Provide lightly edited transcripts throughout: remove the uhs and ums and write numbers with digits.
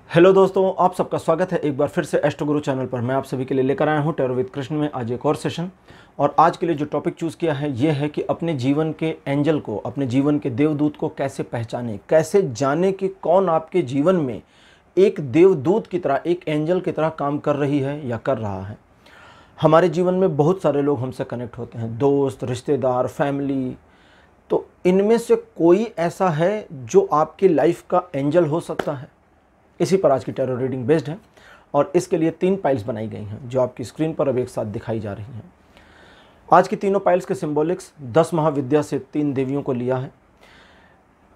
Hello दोस्तों, आप सबका स्वागत है एक बार फिर से एस्ट्रो गुरु चैनल पर। मैं आप सभी के लिए लेकर आया हूं टैरो विद कृष्ण में आज एक और सेशन। और आज के लिए जो टॉपिक चूज़ किया है ये है कि अपने जीवन के एंजल को, अपने जीवन के देवदूत को कैसे पहचानें, कैसे जाने कि कौन आपके जीवन में एक देवदूत की तरह, एक एंजल की तरह काम कर रही है या कर रहा है। हमारे जीवन में बहुत सारे लोग हमसे कनेक्ट होते हैं, दोस्त, रिश्तेदार, फैमिली। तो इनमें से कोई ऐसा है जो आपकी लाइफ का एंजल हो सकता है। इसी पर आज की टैरो रीडिंग बेस्ड है और इसके लिए 3 पाइल्स बनाई गई हैं जो आपकी स्क्रीन पर अब एक साथ दिखाई जा रही हैं। आज की तीनों पाइल्स के सिंबॉलिक्स 10 महाविद्या से 3 देवियों को लिया है।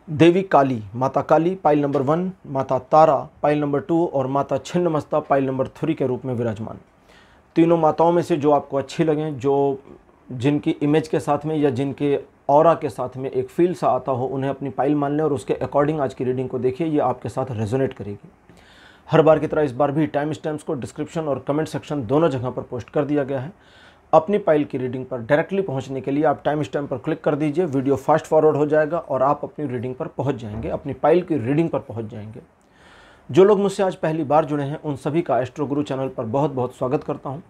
देवी काली, माता काली पाइल नंबर 1, माता तारा पाइल नंबर 2 और माता छिन्नमस्ता पाइल नंबर 3 के रूप में विराजमान। तीनों माताओं में से जो आपको अच्छी लगें, जो जिनकी इमेज के साथ में या जिनके ऑरा के साथ में एक फील सा आता हो, उन्हें अपनी पाइल मान लें और उसके अकॉर्डिंग आज की रीडिंग को देखिए। ये आपके साथ रेजोनेट करेगी। हर बार की तरह इस बार भी टाइम स्टैम्प्स को डिस्क्रिप्शन और कमेंट सेक्शन दोनों जगह पर पोस्ट कर दिया गया है। अपनी पाइल की रीडिंग पर डायरेक्टली पहुंचने के लिए आप टाइम स्टैम्प पर क्लिक कर दीजिए। वीडियो फास्ट फॉरवर्ड हो जाएगा और आप अपनी रीडिंग पर पहुँच जाएंगे, अपनी पाइल की रीडिंग पर पहुँच जाएंगे। जो लोग मुझसे आज पहली बार जुड़े हैं उन सभी का एस्ट्रो गुरु चैनल पर बहुत बहुत स्वागत करता हूँ।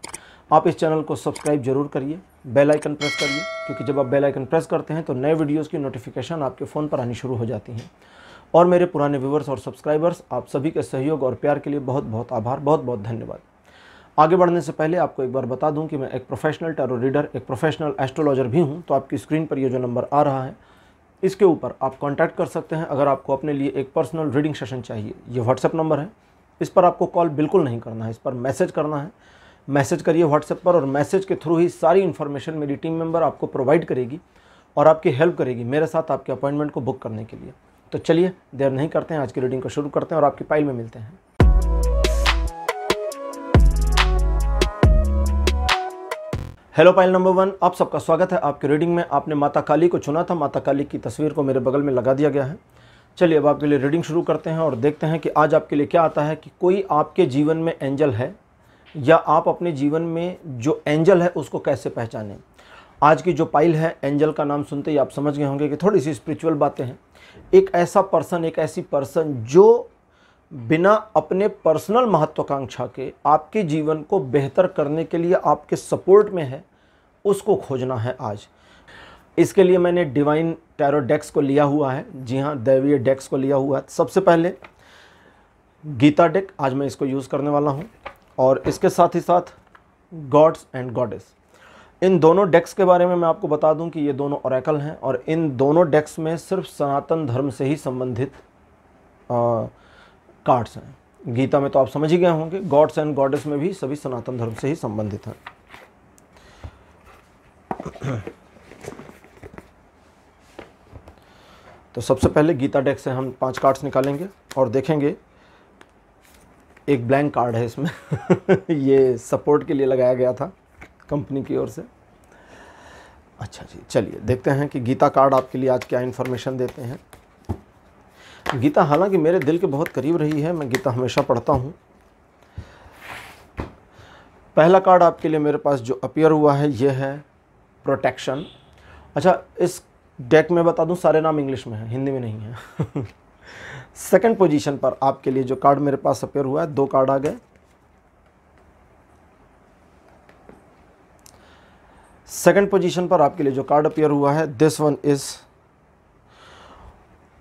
आप इस चैनल को सब्सक्राइब जरूर करिए, बेल आइकन प्रेस करिए, क्योंकि जब आप बेल आइकन प्रेस करते हैं तो नए वीडियोस की नोटिफिकेशन आपके फ़ोन पर आनी शुरू हो जाती हैं। और मेरे पुराने व्यूवर्स और सब्सक्राइबर्स, आप सभी के सहयोग और प्यार के लिए बहुत बहुत आभार, बहुत बहुत धन्यवाद। आगे बढ़ने से पहले आपको एक बार बता दूं कि मैं एक प्रोफेशनल टैरो रीडर, एक प्रोफेशनल एस्ट्रोलॉजर भी हूं। तो आपकी स्क्रीन पर ये जो नंबर आ रहा है इसके ऊपर आप कॉन्टैक्ट कर सकते हैं अगर आपको अपने लिए एक पर्सनल रीडिंग सेशन चाहिए। ये व्हाट्सएप नंबर है, इस पर आपको कॉल बिल्कुल नहीं करना है, इस पर मैसेज करना है। मैसेज करिए व्हाट्सएप पर और मैसेज के थ्रू ही सारी इन्फॉर्मेशन मेरी टीम मेंबर आपको प्रोवाइड करेगी और आपकी हेल्प करेगी मेरे साथ आपके अपॉइंटमेंट को बुक करने के लिए। तो चलिए देर नहीं करते हैं, आज की रीडिंग को शुरू करते हैं और आपकी पाइल में मिलते हैं। हेलो पाइल नंबर 1, आप सबका स्वागत है आपकी रीडिंग में। आपने माता काली को चुना था, माता काली की तस्वीर को मेरे बगल में लगा दिया गया है। चलिए अब आपके लिए रीडिंग शुरू करते हैं और देखते हैं कि आज आपके लिए क्या आता है कि कोई आपके जीवन में एंजल है या आप अपने जीवन में जो एंजल है उसको कैसे पहचानें। आज की जो पाइल है, एंजल का नाम सुनते ही आप समझ गए होंगे कि थोड़ी सी स्पिरिचुअल बातें हैं। एक ऐसा पर्सन, एक ऐसी पर्सन जो बिना अपने पर्सनल महत्वाकांक्षा के आपके जीवन को बेहतर करने के लिए आपके सपोर्ट में है, उसको खोजना है आज। इसके लिए मैंने डिवाइन टैरो डेक्स को लिया हुआ है। जी हाँ, दैवीय डेक्स को लिया हुआ है। सबसे पहले गीता डेक आज मैं इसको यूज़ करने वाला हूँ और इसके साथ ही साथ गॉड्स एंड गॉडेस। इन दोनों डेक्स के बारे में मैं आपको बता दूं कि ये दोनों ओरेकल हैं और इन दोनों डेक्स में सिर्फ सनातन धर्म से ही संबंधित कार्ड्स हैं। गीता में तो आप समझ ही गए होंगे, गॉड्स एंड गॉडेस में भी सभी सनातन धर्म से ही संबंधित हैं। तो सबसे पहले गीता डेक से हम 5 कार्ड्स निकालेंगे और देखेंगे। एक ब्लैंक कार्ड है इसमें ये सपोर्ट के लिए लगाया गया था कंपनी की ओर से। अच्छा जी, चलिए देखते हैं कि गीता कार्ड आपके लिए आज क्या इन्फॉर्मेशन देते हैं। गीता हालांकि मेरे दिल के बहुत करीब रही है, मैं गीता हमेशा पढ़ता हूँ। पहला कार्ड आपके लिए मेरे पास जो अपीयर हुआ है ये है प्रोटेक्शन। अच्छा, इस डेक में बता दूं सारे नाम इंग्लिश में हैं, हिंदी में नहीं है। सेकंड पोजीशन पर आपके लिए जो कार्ड मेरे पास अपीयर हुआ है, 2 कार्ड आ गए। सेकंड पोजीशन पर आपके लिए जो कार्ड अपीयर हुआ है, this one is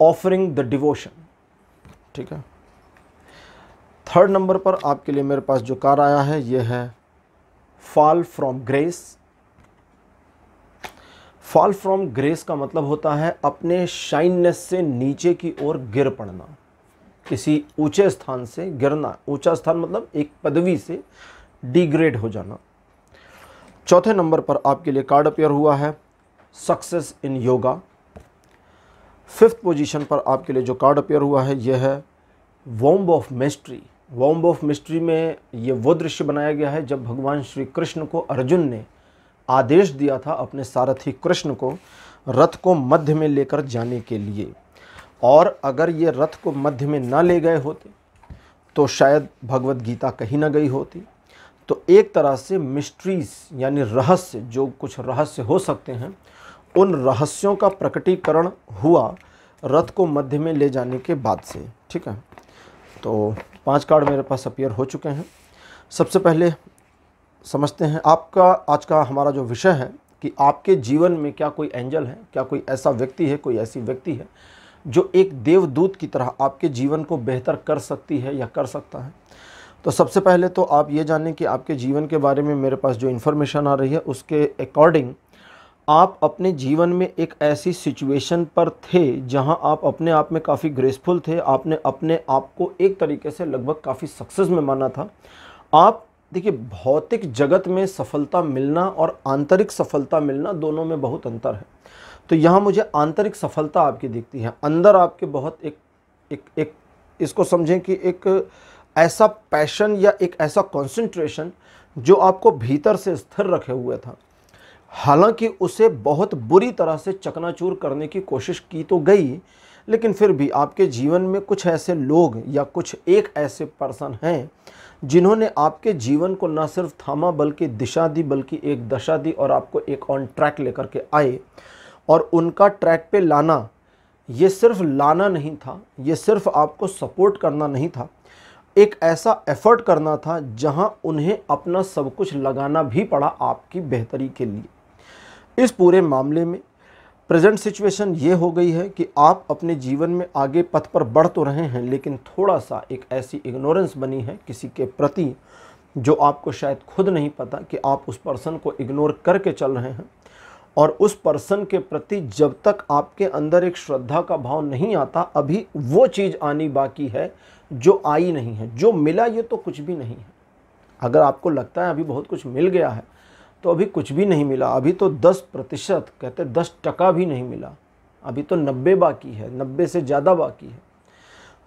offering the devotion. ठीक है। थर्ड नंबर पर आपके लिए मेरे पास जो कार्ड आया है ये है fall from grace. Fall from grace का मतलब होता है अपने शाइननेस से नीचे की ओर गिर पड़ना, किसी ऊंचे स्थान से गिरना। ऊंचा स्थान मतलब एक पदवी से डिग्रेड हो जाना। चौथे नंबर पर आपके लिए कार्ड अपीयर हुआ है success in yoga. Fifth position पर आपके लिए जो कार्ड अपीयर हुआ है यह है womb of mystery. Womb of mystery में ये वो दृश्य बनाया गया है जब भगवान श्री कृष्ण को अर्जुन ने आदेश दिया था अपने सारथी कृष्ण को रथ को मध्य में लेकर जाने के लिए, और अगर ये रथ को मध्य में ना ले गए होते तो शायद भगवत गीता कहीं ना गई होती। तो एक तरह से मिस्ट्रीज यानी रहस्य, जो कुछ रहस्य हो सकते हैं, उन रहस्यों का प्रकटीकरण हुआ रथ को मध्य में ले जाने के बाद से। ठीक है। तो 5 कार्ड मेरे पास अपीयर हो चुके हैं। सबसे पहले समझते हैं आपका आज का हमारा जो विषय है कि आपके जीवन में क्या कोई एंजल है, क्या कोई ऐसा व्यक्ति है, कोई ऐसी व्यक्ति है जो एक देवदूत की तरह आपके जीवन को बेहतर कर सकती है या कर सकता है। तो सबसे पहले तो आप ये जानें कि आपके जीवन के बारे में मेरे पास जो इन्फॉर्मेशन आ रही है उसके अकॉर्डिंग आप अपने जीवन में एक ऐसी सिचुएशन पर थे जहां आप अपने आप में काफ़ी ग्रेसफुल थे, आपने अपने आप को एक तरीके से लगभग काफ़ी सक्सेस में माना था। आप देखिए, भौतिक जगत में सफलता मिलना और आंतरिक सफलता मिलना दोनों में बहुत अंतर है। तो यहाँ मुझे आंतरिक सफलता आपकी दिखती है, अंदर आपके बहुत एक इसको समझें कि एक ऐसा पैशन या एक ऐसा कंसंट्रेशन जो आपको भीतर से स्थिर रखे हुए था। हालांकि उसे बहुत बुरी तरह से चकनाचूर करने की कोशिश की तो गई, लेकिन फिर भी आपके जीवन में कुछ ऐसे लोग या कुछ एक ऐसे पर्सन हैं जिन्होंने आपके जीवन को न सिर्फ थामा बल्कि दिशा दी, बल्कि एक दशा दी और आपको एक ऑन ट्रैक लेकर के आए। और उनका ट्रैक पे लाना, ये सिर्फ लाना नहीं था, ये सिर्फ आपको सपोर्ट करना नहीं था, एक ऐसा एफर्ट करना था जहां उन्हें अपना सब कुछ लगाना भी पड़ा आपकी बेहतरी के लिए। इस पूरे मामले में प्रेजेंट सिचुएशन ये हो गई है कि आप अपने जीवन में आगे पथ पर बढ़ तो रहे हैं, लेकिन थोड़ा सा एक ऐसी इग्नोरेंस बनी है किसी के प्रति जो आपको शायद खुद नहीं पता कि आप उस पर्सन को इग्नोर करके चल रहे हैं। और उस पर्सन के प्रति जब तक आपके अंदर एक श्रद्धा का भाव नहीं आता, अभी वो चीज़ आनी बाकी है जो आई नहीं है। जो मिला ये तो कुछ भी नहीं है। अगर आपको लगता है अभी बहुत कुछ मिल गया है, तो अभी कुछ भी नहीं मिला। अभी तो 10% कहते 10% भी नहीं मिला, अभी तो 90 बाकी है, 90 से ज़्यादा बाकी है।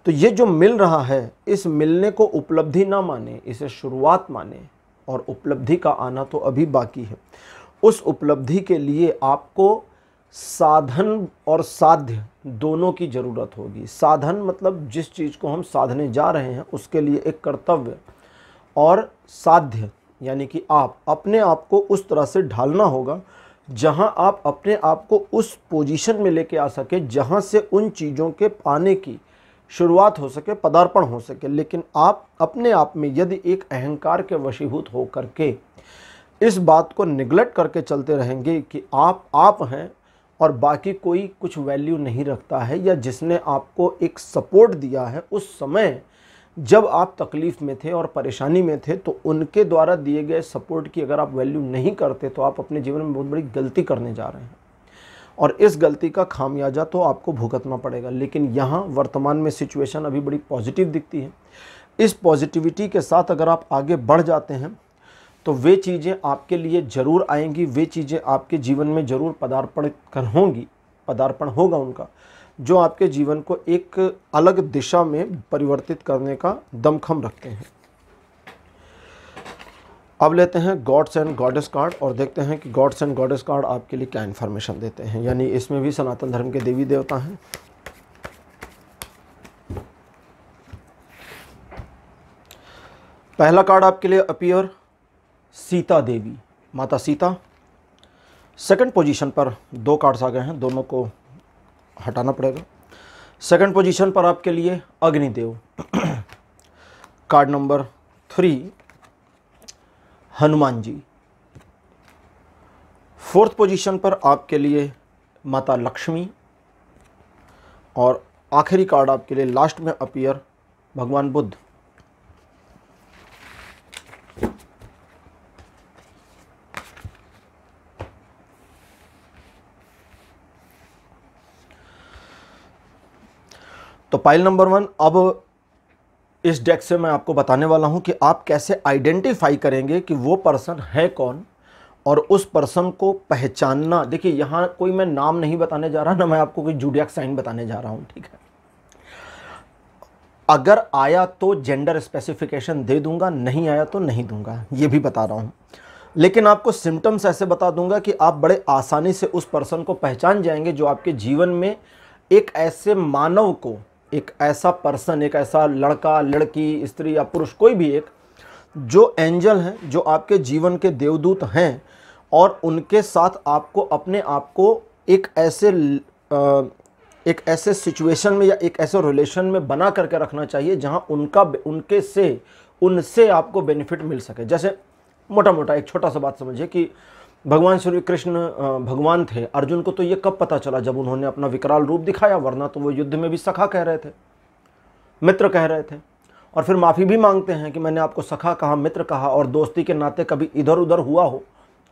तो ये जो मिल रहा है, इस मिलने को उपलब्धि ना माने, इसे शुरुआत माने, और उपलब्धि का आना तो अभी बाकी है। उस उपलब्धि के लिए आपको साधन और साध्य दोनों की ज़रूरत होगी। साधन मतलब जिस चीज़ को हम साधने जा रहे हैं उसके लिए एक कर्तव्य, और साध्य यानी कि आप अपने आप को उस तरह से ढालना होगा जहां आप अपने आप को उस पोजीशन में लेके आ सके जहां से उन चीज़ों के पाने की शुरुआत हो सके, पदार्पण हो सके। लेकिन आप अपने आप में यदि एक अहंकार के वशीभूत हो करके इस बात को निगलेक्ट करके चलते रहेंगे कि आप हैं और बाकी कोई कुछ वैल्यू नहीं रखता है, या जिसने आपको एक सपोर्ट दिया है उस समय जब आप तकलीफ़ में थे और परेशानी में थे, तो उनके द्वारा दिए गए सपोर्ट की अगर आप वैल्यू नहीं करते तो आप अपने जीवन में बहुत बड़ी गलती करने जा रहे हैं, और इस गलती का खामियाजा तो आपको भुगतना पड़ेगा। लेकिन यहाँ वर्तमान में सिचुएशन अभी बड़ी पॉजिटिव दिखती है। इस पॉजिटिविटी के साथ अगर आप आगे बढ़ जाते हैं तो वे चीज़ें आपके लिए ज़रूर आएंगी, वे चीज़ें आपके जीवन में ज़रूर पदार्पण होगा उनका, जो आपके जीवन को एक अलग दिशा में परिवर्तित करने का दमखम रखते हैं। अब लेते हैं गॉड्स एंड गॉडेस कार्ड और देखते हैं कि गॉड्स एंड गॉडेस कार्ड आपके लिए क्या इन्फॉर्मेशन देते हैं। यानी इसमें भी सनातन धर्म के देवी देवता हैं। पहला कार्ड आपके लिए अपीयर सीता देवी, माता सीता। सेकंड पोजीशन पर 2 कार्ड्स आ गए हैं, दोनों को हटाना पड़ेगा। सेकंड पोजीशन पर आपके लिए Agnidev, card number 3 Hanuman ji. Fourth position पर आपके लिए माता लक्ष्मी, और आखिरी कार्ड आपके लिए लास्ट में अपीयर भगवान बुद्ध। तो पाइल नंबर 1, अब इस डेक से मैं आपको बताने वाला हूं कि आप कैसे आइडेंटिफाई करेंगे कि वो पर्सन है कौन, और उस पर्सन को पहचानना। देखिए, यहाँ कोई मैं नाम नहीं बताने जा रहा, ना मैं आपको कोई ज़ोडिएक साइन बताने जा रहा हूँ, ठीक है। अगर आया तो जेंडर स्पेसिफिकेशन दे दूंगा, नहीं आया तो नहीं दूंगा, ये भी बता रहा हूँ। लेकिन आपको सिम्टम्स ऐसे बता दूंगा कि आप बड़े आसानी से उस पर्सन को पहचान जाएंगे जो आपके जीवन में एक ऐसे मानव को, एक ऐसा पर्सन, एक ऐसा लड़का, लड़की, स्त्री या पुरुष, कोई भी एक, जो एंजल हैं, जो आपके जीवन के देवदूत हैं, और उनके साथ आपको अपने आप को एक ऐसे एक ऐसे सिचुएशन में या एक ऐसे रिलेशन में बना करके रखना चाहिए जहां उनसे आपको बेनिफिट मिल सके। जैसे मोटा मोटा एक छोटा सा बात समझिए कि भगवान श्री कृष्ण भगवान थे, अर्जुन को तो ये कब पता चला? जब उन्होंने अपना विकराल रूप दिखाया, वरना तो वो युद्ध में भी सखा कह रहे थे, मित्र कह रहे थे। और फिर माफ़ी भी मांगते हैं कि मैंने आपको सखा कहा, मित्र कहा, और दोस्ती के नाते कभी इधर उधर हुआ हो,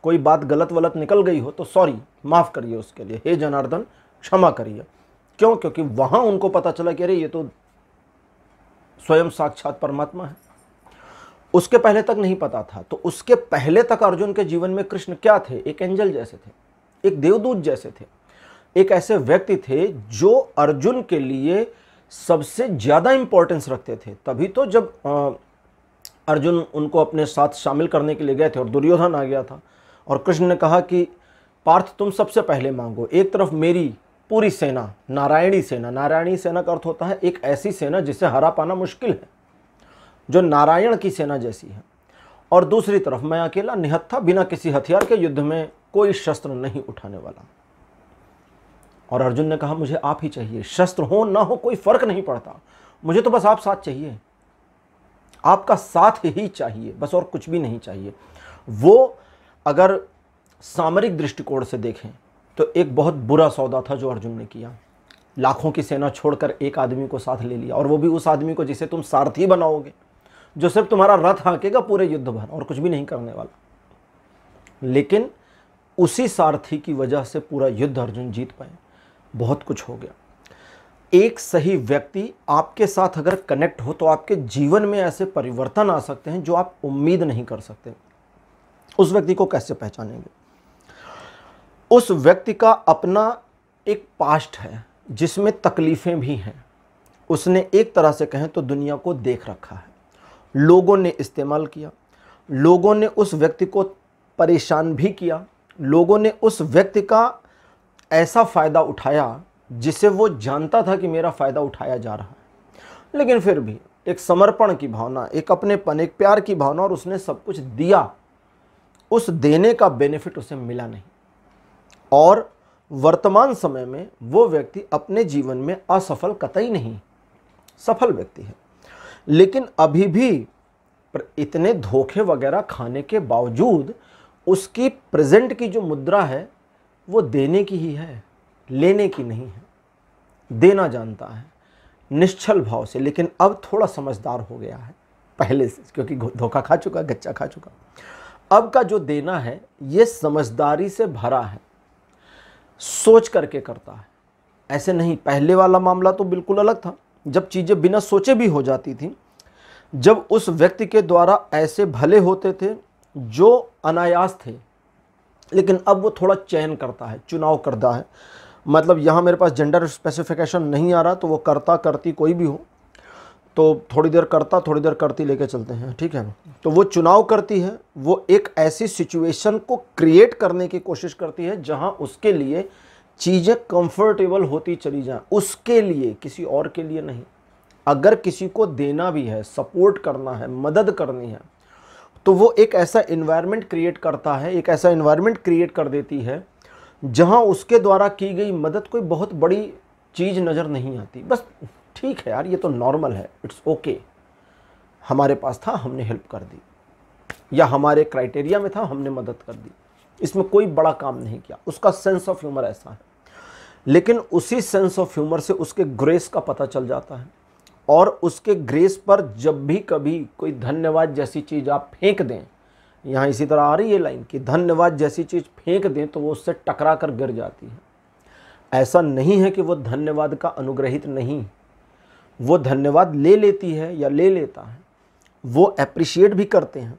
कोई बात गलत वलत निकल गई हो तो सॉरी, माफ़ करिए उसके लिए, हे जनार्दन क्षमा करिए। क्यों? क्योंकि वहाँ उनको पता चला कि अरे ये तो स्वयं साक्षात परमात्मा है। उसके पहले तक नहीं पता था। तो उसके पहले तक अर्जुन के जीवन में कृष्ण क्या थे? एक एंजल जैसे थे, एक देवदूत जैसे थे, एक ऐसे व्यक्ति थे जो अर्जुन के लिए सबसे ज़्यादा इंपॉर्टेंस रखते थे। तभी तो जब अर्जुन उनको अपने साथ शामिल करने के लिए गए थे और दुर्योधन आ गया था और कृष्ण ने कहा कि पार्थ तुम सबसे पहले मांगो, एक तरफ मेरी पूरी सेना, नारायणी सेना, नारायणी सेना का अर्थ होता है एक ऐसी सेना जिसे हरा पाना मुश्किल है, जो नारायण की सेना जैसी है, और दूसरी तरफ मैं अकेला निहत्था, बिना किसी हथियार के युद्ध में कोई शस्त्र नहीं उठाने वाला। और अर्जुन ने कहा मुझे आप ही चाहिए, शस्त्र हो ना हो कोई फर्क नहीं पड़ता, मुझे तो बस आप साथ चाहिए, आपका साथ ही चाहिए, बस और कुछ भी नहीं चाहिए। वो अगर सामरिक दृष्टिकोण से देखें तो एक बहुत बुरा सौदा था जो अर्जुन ने किया। लाखों की सेना छोड़कर एक आदमी को साथ ले लिया, और वो भी उस आदमी को जिसे तुम सारथी बनाओगे, जो सिर्फ तुम्हारा रथ हाँकेगा पूरे युद्ध भर और कुछ भी नहीं करने वाला। लेकिन उसी सारथी की वजह से पूरा युद्ध अर्जुन जीत पाए, बहुत कुछ हो गया। एक सही व्यक्ति आपके साथ अगर कनेक्ट हो तो आपके जीवन में ऐसे परिवर्तन आ सकते हैं जो आप उम्मीद नहीं कर सकते। उस व्यक्ति को कैसे पहचानेंगे? उस व्यक्ति का अपना एक पास्ट है जिसमें तकलीफें भी हैं। उसने एक तरह से कहें तो दुनिया को देख रखा है, लोगों ने इस्तेमाल किया, लोगों ने उस व्यक्ति को परेशान भी किया, लोगों ने उस व्यक्ति का ऐसा फ़ायदा उठाया जिसे वो जानता था कि मेरा फ़ायदा उठाया जा रहा है, लेकिन फिर भी एक समर्पण की भावना, एक अपनेपन, एक प्यार की भावना, और उसने सब कुछ दिया। उस देने का बेनिफिट उसे मिला नहीं, और वर्तमान समय में वो व्यक्ति अपने जीवन में असफल कतई नहीं, सफल व्यक्ति है, लेकिन अभी भी इतने धोखे वगैरह खाने के बावजूद उसकी प्रेजेंट की जो मुद्रा है वो देने की ही है, लेने की नहीं है। देना जानता है निश्चल भाव से, लेकिन अब थोड़ा समझदार हो गया है पहले से, क्योंकि धोखा खा चुका, गच्चा खा चुका। अब का जो देना है ये समझदारी से भरा है, सोच करके करता है। ऐसे नहीं, पहले वाला मामला तो बिल्कुल अलग था, जब चीज़ें बिना सोचे भी हो जाती थी, जब उस व्यक्ति के द्वारा ऐसे भले होते थे जो अनायास थे, लेकिन अब वो थोड़ा चयन करता है, चुनाव करता है। मतलब यहाँ मेरे पास जेंडर स्पेसिफिकेशन नहीं आ रहा, तो वो करता करती कोई भी हो, तो थोड़ी देर करता थोड़ी देर करती लेके चलते हैं, ठीक है। तो वो चुनाव करती है, वो एक ऐसी सिचुएशन को क्रिएट करने की कोशिश करती है जहाँ उसके लिए चीज़ें कंफर्टेबल होती चली जाएं, उसके लिए, किसी और के लिए नहीं। अगर किसी को देना भी है, सपोर्ट करना है, मदद करनी है, तो वो एक ऐसा इन्वायरमेंट क्रिएट करता है, एक ऐसा इन्वायरमेंट क्रिएट कर देती है जहां उसके द्वारा की गई मदद कोई बहुत बड़ी चीज़ नज़र नहीं आती। बस ठीक है यार, ये तो नॉर्मल है, इट्स ओके, हमारे पास था हमने हेल्प कर दी, या हमारे क्राइटेरिया में था हमने मदद कर दी, इसमें कोई बड़ा काम नहीं किया। उसका सेंस ऑफ ह्यूमर ऐसा है। लेकिन उसी सेंस ऑफ ह्यूमर से उसके ग्रेस का पता चल जाता है, और उसके ग्रेस पर जब भी कभी कोई धन्यवाद जैसी चीज़ आप फेंक दें, यहाँ इसी तरह आ रही है लाइन कि धन्यवाद जैसी चीज़ फेंक दें तो वो उससे टकरा कर गिर जाती है। ऐसा नहीं है कि वो धन्यवाद का अनुग्रहित नहीं, वो धन्यवाद ले लेती है या ले लेता है, वो अप्रिशिएट भी करते हैं।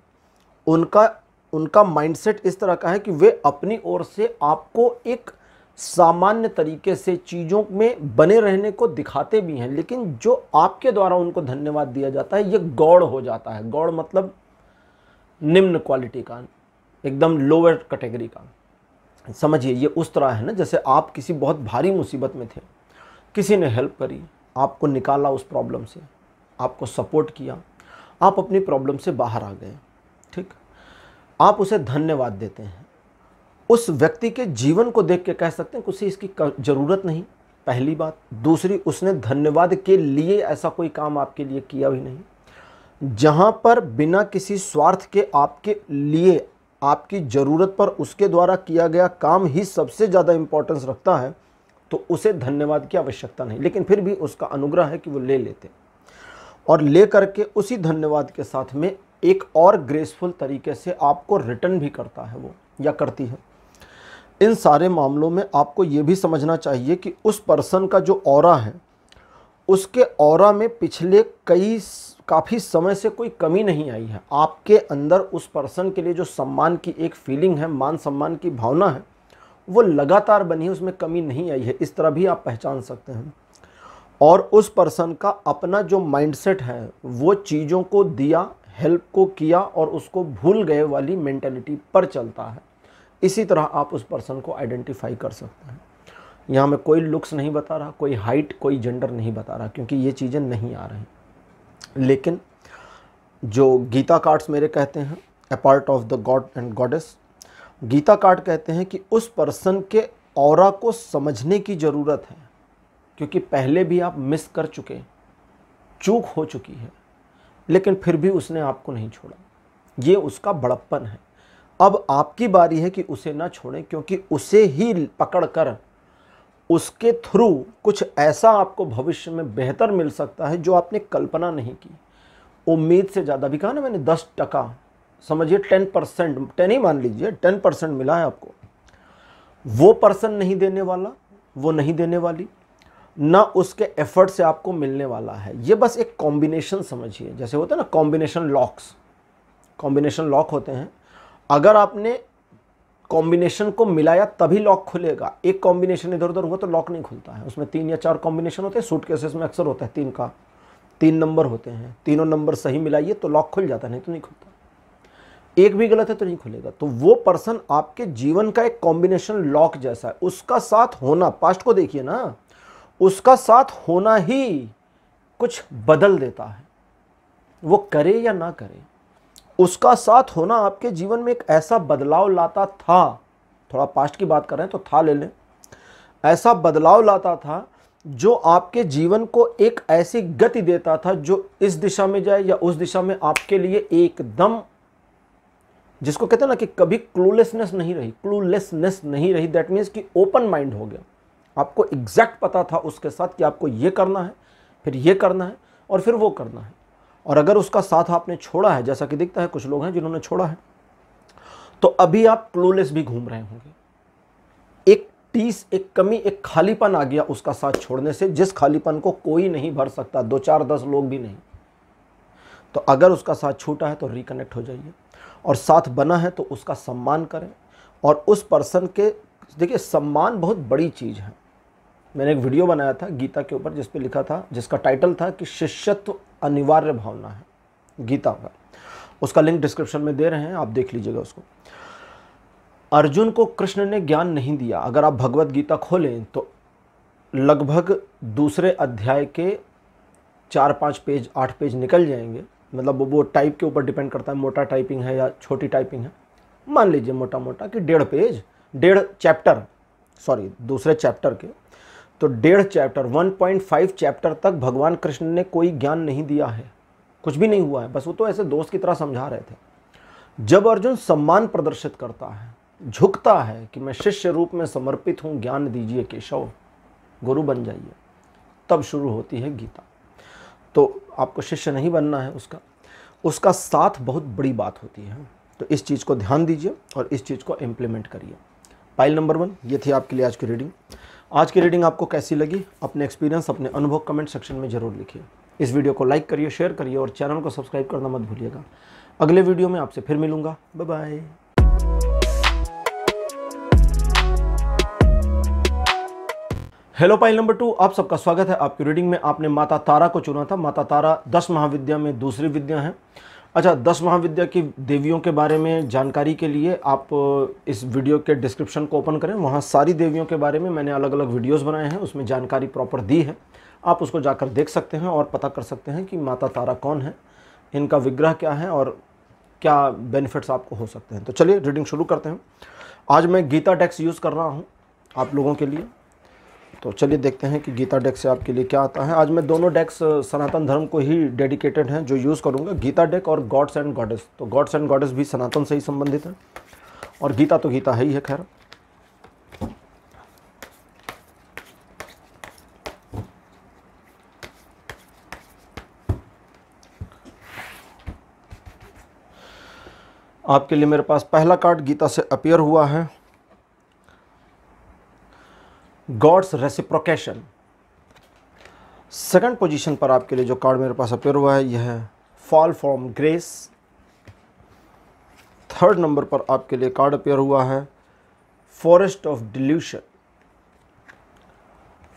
उनका माइंडसेट इस तरह का है कि वे अपनी ओर से आपको एक सामान्य तरीके से चीज़ों में बने रहने को दिखाते भी हैं, लेकिन जो आपके द्वारा उनको धन्यवाद दिया जाता है ये गौड़ हो जाता है। गौड़ मतलब निम्न क्वालिटी का, एकदम लोअर कैटेगरी का। समझिए, ये उस तरह है ना जैसे आप किसी बहुत भारी मुसीबत में थे, किसी ने हेल्प करी, आपको निकाला उस प्रॉब्लम से, आपको सपोर्ट किया, आप अपनी प्रॉब्लम से बाहर आ गए, ठीक, आप उसे धन्यवाद देते हैं। उस व्यक्ति के जीवन को देख के कह सकते हैं कि उसे इसकी ज़रूरत नहीं, पहली बात। दूसरी, उसने धन्यवाद के लिए ऐसा कोई काम आपके लिए किया भी नहीं। जहाँ पर बिना किसी स्वार्थ के आपके लिए, आपकी ज़रूरत पर उसके द्वारा किया गया काम ही सबसे ज़्यादा इम्पोर्टेंस रखता है, तो उसे धन्यवाद की आवश्यकता नहीं। लेकिन फिर भी उसका अनुग्रह है कि वो ले लेते, और ले करके उसी धन्यवाद के साथ में एक और ग्रेसफुल तरीके से आपको रिटर्न भी करता है वो, या करती है। इन सारे मामलों में आपको ये भी समझना चाहिए कि उस पर्सन का जो ऑरा है, उसके ऑरा में पिछले काफ़ी समय से कोई कमी नहीं आई है। आपके अंदर उस पर्सन के लिए जो सम्मान की एक फीलिंग है, मान सम्मान की भावना है, वो लगातार बनी है, उसमें कमी नहीं आई है। इस तरह भी आप पहचान सकते हैं। और उस पर्सन का अपना जो माइंडसेट है, वो चीज़ों को दिया, हेल्प को किया और उसको भूल गए वाली मेंटालिटी पर चलता है। इसी तरह आप उस पर्सन को आइडेंटिफाई कर सकते हैं। यहाँ मैं कोई लुक्स नहीं बता रहा, कोई हाइट, कोई जेंडर नहीं बता रहा, क्योंकि ये चीज़ें नहीं आ रही। लेकिन जो गीता कार्ड्स मेरे कहते हैं, a part of the God and goddess, Gita card कहते हैं कि उस पर्सन के ऑरा को समझने की ज़रूरत है, क्योंकि पहले भी आप मिस कर चुके, चूक हो चुकी है, लेकिन फिर भी उसने आपको नहीं छोड़ा। ये उसका बड़प्पन है। अब आपकी बारी है कि उसे ना छोड़ें, क्योंकि उसे ही पकड़ कर उसके थ्रू कुछ ऐसा आपको भविष्य में बेहतर मिल सकता है जो आपने कल्पना नहीं की। उम्मीद से ज़्यादा भी कहा ना मैंने, 10%, समझिए 10%, 10 ही मान लीजिए, 10% मिला है आपको। वो पर्सन नहीं देने वाला, वो नहीं देने वाली, ना उसके एफर्ट से आपको मिलने वाला है। ये बस एक कॉम्बिनेशन समझिए, जैसे होता है ना कॉम्बिनेशन लॉक्स, कॉम्बिनेशन लॉक होते हैं। अगर आपने कॉम्बिनेशन को मिलाया तभी लॉक खुलेगा। एक कॉम्बिनेशन इधर उधर हुआ तो लॉक नहीं खुलता है। उसमें 3 या 4 कॉम्बिनेशन होते हैं। सूटकेसेस में अक्सर होता है 3 नंबर होते हैं, तीनों नंबर सही मिलाइए तो लॉक खुल जाता है, नहीं तो नहीं खुलता। एक भी गलत है तो नहीं खुलेगा। तो वो पर्सन आपके जीवन का एक कॉम्बिनेशन लॉक जैसा है। उसका साथ होना, पास्ट को देखिए ना, उसका साथ होना ही कुछ बदल देता है। वो करे या ना करे, उसका साथ होना आपके जीवन में एक ऐसा बदलाव लाता था। थोड़ा पास्ट की बात कर रहे हैं तो था ले लें। ऐसा बदलाव लाता था जो आपके जीवन को एक ऐसी गति देता था जो इस दिशा में जाए या उस दिशा में आपके लिए एकदम, जिसको कहते हैं ना कि कभी क्लूलेसनेस नहीं रही, दैट मीन्स कि ओपन माइंड हो गया। आपको एग्जैक्ट पता था उसके साथ कि आपको ये करना है, फिर ये करना है और फिर वो करना है। और अगर उसका साथ आपने छोड़ा है, जैसा कि दिखता है कुछ लोग हैं जिन्होंने छोड़ा है, तो अभी आप क्लूलेस भी घूम रहे होंगे। एक टीस, एक कमी, एक खालीपन आ गया उसका साथ छोड़ने से, जिस खालीपन को कोई नहीं भर सकता, 2 4 10 लोग भी नहीं। तो अगर उसका साथ छूटा है तो रिकनेक्ट हो जाइए, और साथ बना है तो उसका सम्मान करें। और उस पर्सन के, देखिए सम्मान बहुत बड़ी चीज़ है। मैंने एक वीडियो बनाया था गीता के ऊपर जिस पे लिखा था, जिसका टाइटल था कि शिष्यत्व अनिवार्य भावना है, गीता का। उसका लिंक डिस्क्रिप्शन में दे रहे हैं, आप देख लीजिएगा उसको। अर्जुन को कृष्ण ने ज्ञान नहीं दिया। अगर आप भगवत गीता खोलें तो लगभग दूसरे अध्याय के 4-5 पेज, 8 पेज निकल जाएंगे। मतलब वो टाइप के ऊपर डिपेंड करता है, मोटा टाइपिंग है या छोटी टाइपिंग है। मान लीजिए मोटा मोटा कि 1.5 पेज, 1.5 चैप्टर, सॉरी दूसरे चैप्टर के, तो 1.5 चैप्टर, 1.5 चैप्टर तक भगवान कृष्ण ने कोई ज्ञान नहीं दिया है, कुछ भी नहीं हुआ है। बस वो तो ऐसे दोस्त की तरह समझा रहे थे। जब अर्जुन सम्मान प्रदर्शित करता है, झुकता है कि मैं शिष्य रूप में समर्पित हूँ, ज्ञान दीजिए केशव, गुरु बन जाइए, तब शुरू होती है गीता। तो आपको शिष्य नहीं बनना है, उसका साथ बहुत बड़ी बात होती है। तो इस चीज़ को ध्यान दीजिए और इस चीज़ को इम्प्लीमेंट करिए। पाइल नंबर 1 ये थी आपके लिए आज की रीडिंग। आज की रीडिंग आपको कैसी लगी, अपने एक्सपीरियंस, अपने अनुभव कमेंट सेक्शन में ज़रूर लिखिए। इस वीडियो को लाइक करिए, शेयर करिए और चैनल को सब्सक्राइब करना मत भूलिएगा। अगले वीडियो में आपसे फिर मिलूंगा। Bye bye. Hello pile number 2, आप सबका स्वागत है आपकी रीडिंग में। आपने माता तारा को चुना था। माता तारा 10 महाविद्या में दूसरी विद्या है। अच्छा, 10 महाविद्या की देवियों के बारे में जानकारी के लिए आप इस वीडियो के डिस्क्रिप्शन को ओपन करें, वहाँ सारी देवियों के बारे में मैंने अलग अलग वीडियोस बनाए हैं, उसमें जानकारी प्रॉपर दी है। आप उसको जाकर देख सकते हैं और पता कर सकते हैं कि माता तारा कौन है, इनका विग्रह क्या है और क्या बेनिफिट्स आपको हो सकते हैं। तो चलिए रीडिंग शुरू करते हैं। आज मैं गीता टेक्स्ट यूज़ कर रहा हूँ आप लोगों के लिए। तो चलिए देखते हैं कि गीता डेक से आपके लिए क्या आता है। आज मैं दोनों डेक्स सनातन धर्म को ही डेडिकेटेड हैं जो यूज़ करूँगा, गीता डेक और गॉड्स एंड गॉडेस। तो गॉड्स एंड गॉडेस भी सनातन से ही संबंधित है और गीता तो गीता है ही है। खैर, आपके लिए मेरे पास पहला कार्ड गीता से अपीयर हुआ है, गॉड्स रेसिप्रोकेशन। सेकंड पोजीशन पर आपके लिए जो कार्ड मेरे पास अपीयर हुआ है यह है fall from grace. Third number पर आपके लिए कार्ड अपीयर हुआ है forest of delusion.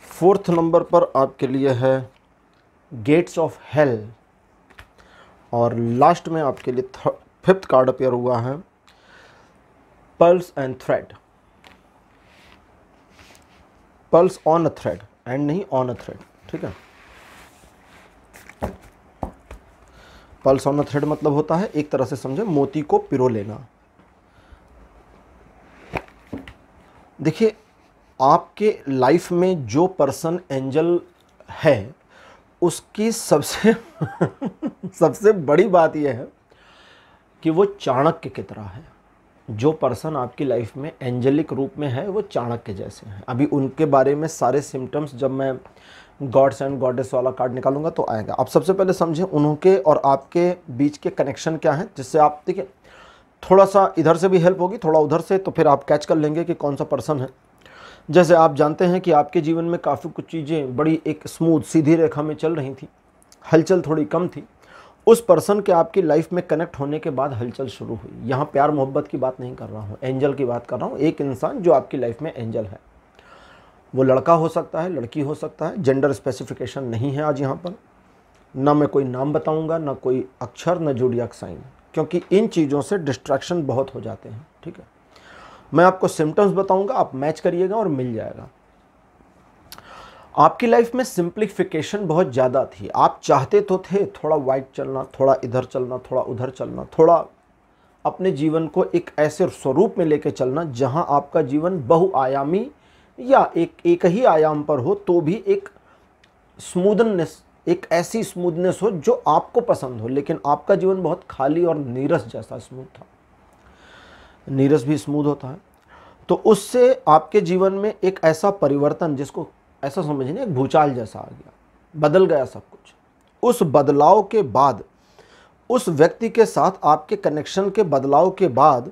Fourth number पर आपके लिए है गेट्स ऑफ हेल। और लास्ट में आपके लिए फिफ्थ कार्ड अपीयर हुआ है pulse and thread. Pulse on a thread and नहीं ऑन अ थ्रेड, ठीक है। पल्स ऑन अ थ्रेड मतलब होता है, एक तरह से समझे, मोती को पिरो लेना। देखिए, आपके लाइफ में जो पर्सन एंजल है उसकी सबसे सबसे बड़ी बात यह है कि वो चाणक्य की तरह है। जो पर्सन आपकी लाइफ में एंजेलिक रूप में है वो चाणक्य जैसे हैं। अभी उनके बारे में सारे सिम्टम्स जब मैं गॉड्स एंड गॉडेस वाला कार्ड निकालूंगा तो आएगा। आप सबसे पहले समझें उनके और आपके बीच के कनेक्शन क्या है, जिससे आप देखिए थोड़ा सा इधर से भी हेल्प होगी, थोड़ा उधर से, तो फिर आप कैच कर लेंगे कि कौन सा पर्सन है। जैसे आप जानते हैं कि आपके जीवन में काफ़ी कुछ चीज़ें बड़ी एक स्मूथ सीधी रेखा में चल रही थी, हलचल थोड़ी कम थी। उस पर्सन के आपकी लाइफ में कनेक्ट होने के बाद हलचल शुरू हुई। यहाँ प्यार मोहब्बत की बात नहीं कर रहा हूँ, एंजल की बात कर रहा हूँ। एक इंसान जो आपकी लाइफ में एंजल है, वो लड़का हो सकता है, लड़की हो सकता है, जेंडर स्पेसिफिकेशन नहीं है आज यहाँ पर। ना मैं कोई नाम बताऊँगा, ना कोई अक्षर, ना ज़ोडिएक साइन, क्योंकि इन चीज़ों से डिस्ट्रैक्शन बहुत हो जाते हैं, ठीक है। मैं आपको सिम्टम्स बताऊँगा, आप मैच करिएगा और मिल जाएगा। आपकी लाइफ में सिंप्लीफिकेशन बहुत ज़्यादा थी। आप चाहते तो थे थोड़ा वाइट चलना, थोड़ा इधर चलना, थोड़ा उधर चलना, थोड़ा अपने जीवन को एक ऐसे स्वरूप में लेके चलना जहां आपका जीवन बहुआयामी या एक ही आयाम पर हो तो भी एक स्मूदनेस, एक ऐसी स्मूदनेस हो जो आपको पसंद हो। लेकिन आपका जीवन बहुत खाली और नीरस जैसा स्मूथ था। नीरस भी स्मूथ होता है। तो उससे आपके जीवन में एक ऐसा परिवर्तन, जिसको ऐसा समझिए एक भूचाल जैसा आ गया, बदल गया सब कुछ। उस बदलाव के बाद, उस व्यक्ति के साथ आपके कनेक्शन के बदलाव के बाद,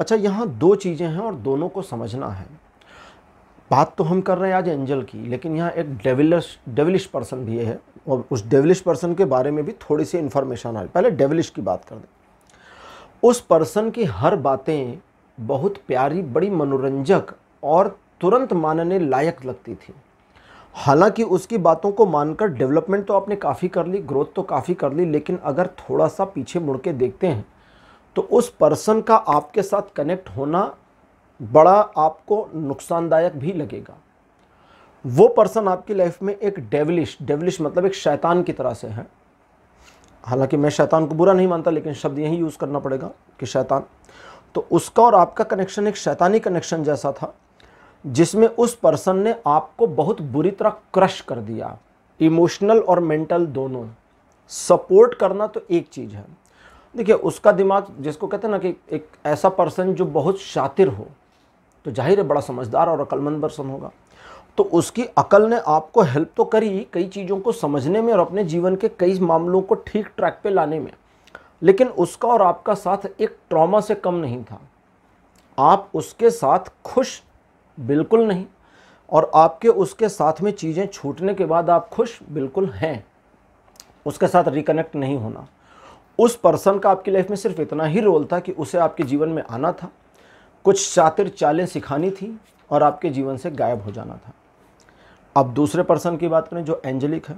अच्छा यहाँ दो चीज़ें हैं और दोनों को समझना है। बात तो हम कर रहे हैं आज एंजल की, लेकिन यहाँ एक डेविलिश पर्सन भी है और उस डेविलिश पर्सन के बारे में भी थोड़ी सी इन्फॉर्मेशन आ रही। पहले डेविलिश की बात कर दें। उस पर्सन की हर बातें बहुत प्यारी, बड़ी मनोरंजक और तुरंत मानने लायक लगती थी। हालांकि उसकी बातों को मानकर डेवलपमेंट तो आपने काफ़ी कर ली, ग्रोथ तो काफ़ी कर ली, लेकिन अगर थोड़ा सा पीछे मुड़ के देखते हैं तो उस पर्सन का आपके साथ कनेक्ट होना बड़ा आपको नुकसानदायक भी लगेगा। वो पर्सन आपकी लाइफ में एक डेविलिश मतलब एक शैतान की तरह से है। हालांकि मैं शैतान को बुरा नहीं मानता, लेकिन शब्द यही यूज़ करना पड़ेगा कि शैतान। तो उसका और आपका कनेक्शन एक शैतानी कनेक्शन जैसा था, जिसमें उस पर्सन ने आपको बहुत बुरी तरह क्रश कर दिया। इमोशनल और मेंटल दोनों। सपोर्ट करना तो एक चीज़ है, देखिए उसका दिमाग, जिसको कहते हैं ना कि एक ऐसा पर्सन जो बहुत शातिर हो, तो जाहिर है बड़ा समझदार और अक्लमंद पर्सन होगा। तो उसकी अकल ने आपको हेल्प तो करी कई चीज़ों को समझने में और अपने जीवन के कई मामलों को ठीक ट्रैक पे लाने में, लेकिन उसका और आपका साथ एक ट्रॉमा से कम नहीं था। आप उसके साथ खुश बिल्कुल नहीं, और आपके उसके साथ में चीज़ें छूटने के बाद आप खुश बिल्कुल हैं। उसके साथ रिकनेक्ट नहीं होना। उस पर्सन का आपकी लाइफ में सिर्फ इतना ही रोल था कि उसे आपके जीवन में आना था, कुछ शातिर चालें सिखानी थी और आपके जीवन से गायब हो जाना था। अब दूसरे पर्सन की बात करें जो एंजेलिक है,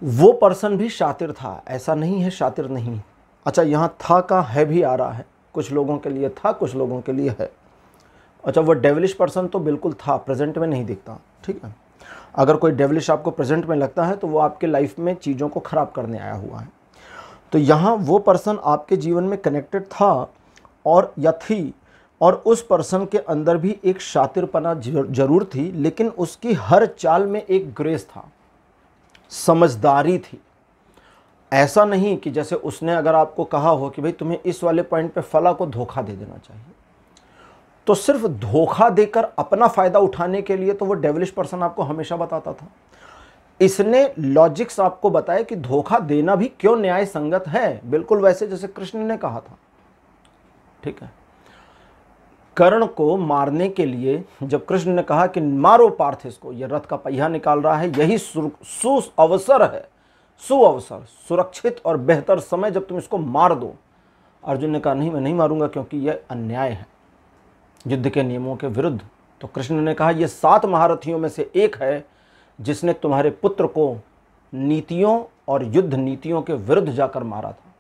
वो पर्सन भी शातिर था, ऐसा नहीं है शातिर नहीं। अच्छा, यहाँ था का है भी आ रहा है, कुछ लोगों के लिए था, कुछ लोगों के लिए है। अच्छा, वो डेविलिश पर्सन तो बिल्कुल था, प्रेजेंट में नहीं दिखता, ठीक है। अगर कोई डेविलिश आपको प्रेजेंट में लगता है तो वो आपके लाइफ में चीज़ों को ख़राब करने आया हुआ है। तो यहाँ वो पर्सन आपके जीवन में कनेक्टेड था और या थी, और उस पर्सन के अंदर भी एक शातिरपना जरूर थी, लेकिन उसकी हर चाल में एक ग्रेस था, समझदारी थी। ऐसा नहीं कि जैसे उसने अगर आपको कहा हो कि भाई तुम्हें इस वाले पॉइंट पे फला को धोखा दे देना चाहिए, तो सिर्फ धोखा देकर अपना फायदा उठाने के लिए तो वो डेविलिश पर्सन आपको हमेशा बताता था। इसने लॉजिक्स आपको बताया कि धोखा देना भी क्यों न्याय संगत है, बिल्कुल वैसे जैसे कृष्ण ने कहा था। ठीक है, कर्ण को मारने के लिए जब कृष्ण ने कहा कि मारो पार्थ इसको, ये रथ का पहिया निकाल रहा है, यही सुअवसर है, सुअवसर, सुरक्षित और बेहतर समय जब तुम इसको मार दो। अर्जुन ने कहा नहीं, मैं नहीं मारूंगा क्योंकि यह अन्याय है, युद्ध के नियमों के विरुद्ध। तो कृष्ण ने कहा यह 7 महारथियों में से एक है जिसने तुम्हारे पुत्र को नीतियों और युद्ध नीतियों के विरुद्ध जाकर मारा था।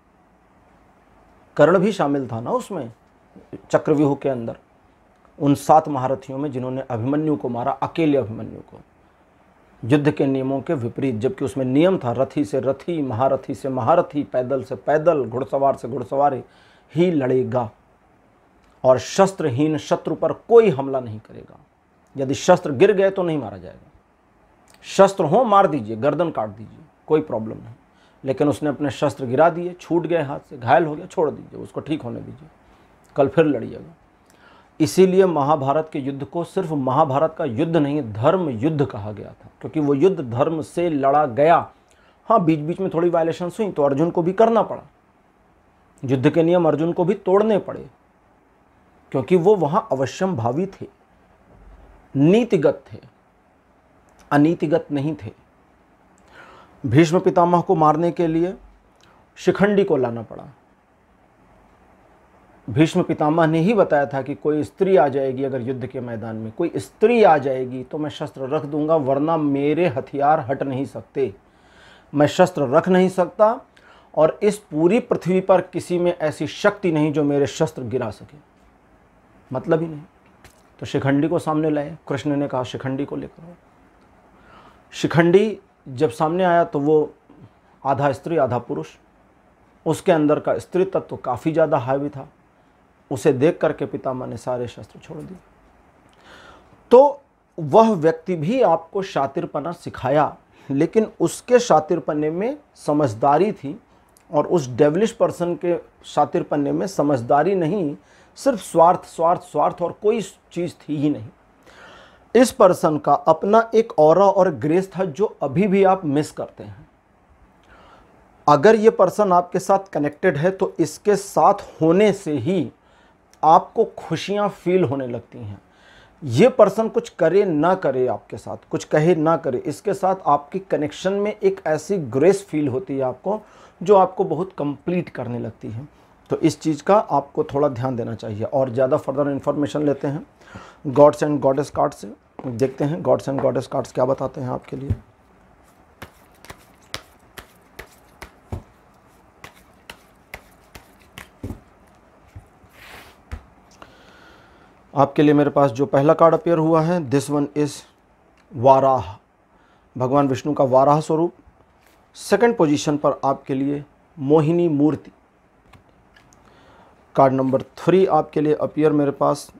कर्ण भी शामिल था ना उसमें, चक्रव्यूह के अंदर, उन 7 महारथियों में जिन्होंने अभिमन्यु को मारा, अकेले अभिमन्यु को, युद्ध के नियमों के विपरीत। जबकि उसमें नियम था रथी से रथी, महारथी से महारथी, पैदल से पैदल, घुड़सवार से घुड़सवार ही लड़ेगा और शस्त्रहीन शत्रु पर कोई हमला नहीं करेगा। यदि शस्त्र गिर गए तो नहीं मारा जाएगा, शस्त्र हो मार दीजिए, गर्दन काट दीजिए, कोई प्रॉब्लम नहीं। लेकिन उसने अपने शस्त्र गिरा दिए, छूट गए हाथ से, घायल हो गया, छोड़ दीजिए, उसको ठीक होने दीजिए, कल फिर लड़िएगा। इसीलिए महाभारत के युद्ध को सिर्फ महाभारत का युद्ध नहीं, धर्म युद्ध कहा गया था, क्योंकि वो युद्ध धर्म से लड़ा गया। हाँ, बीच बीच में थोड़ी वायलेशंस हुई तो अर्जुन को भी करना पड़ा, युद्ध के नियम अर्जुन को भी तोड़ने पड़े, क्योंकि वो वहां अवश्यम भावी थे, नीतिगत थे, अनीतिगत नहीं थे। भीष्म पितामह को मारने के लिए शिखंडी को लाना पड़ा। भीष्म पितामह ने ही बताया था कि कोई स्त्री आ जाएगी, अगर युद्ध के मैदान में कोई स्त्री आ जाएगी तो मैं शस्त्र रख दूंगा, वरना मेरे हथियार हट नहीं सकते, मैं शस्त्र रख नहीं सकता, और इस पूरी पृथ्वी पर किसी में ऐसी शक्ति नहीं जो मेरे शस्त्र गिरा सके, मतलब ही नहीं। तो शिखंडी को सामने लाए, कृष्ण ने कहा शिखंडी को लेकर आओ। शिखंडी जब सामने आया तो वो आधा स्त्री आधा पुरुष, उसके अंदर का स्त्री तत्व तो काफ़ी ज़्यादा हावी था। उसे देख करके पितामह ने सारे शस्त्र छोड़ दिए। तो वह व्यक्ति भी आपको शातिरपना सिखाया, लेकिन उसके शातिरपने में समझदारी थी, और उस डेविलिश पर्सन के शातिरपने में समझदारी नहीं, सिर्फ स्वार्थ स्वार्थ स्वार्थ और कोई चीज़ थी ही नहीं। इस पर्सन का अपना एक ऑरा और ग्रेस था जो अभी भी आप मिस करते हैं। अगर ये पर्सन आपके साथ कनेक्टेड है तो इसके साथ होने से ही आपको खुशियां फील होने लगती हैं। ये पर्सन कुछ करे ना करे आपके साथ, कुछ कहे ना करे, इसके साथ आपकी कनेक्शन में एक ऐसी ग्रेस फील होती है आपको, जो आपको बहुत कंप्लीट करने लगती है। तो इस चीज़ का आपको थोड़ा ध्यान देना चाहिए। और ज़्यादा फर्दर इन्फॉर्मेशन लेते हैं गॉड्स एंड गॉडेस कार्ड से, देखते हैं गॉड्स एंड गॉडेस कार्ड्स क्या बताते हैं आपके लिए। आपके लिए मेरे पास जो पहला कार्ड अपीयर हुआ है, दिस वन इज वाराह, भगवान विष्णु का वाराह स्वरूप। सेकंड पोजीशन पर आपके लिए मोहिनी मूर्ति। कार्ड नंबर 3 आपके लिए अपीयर मेरे पास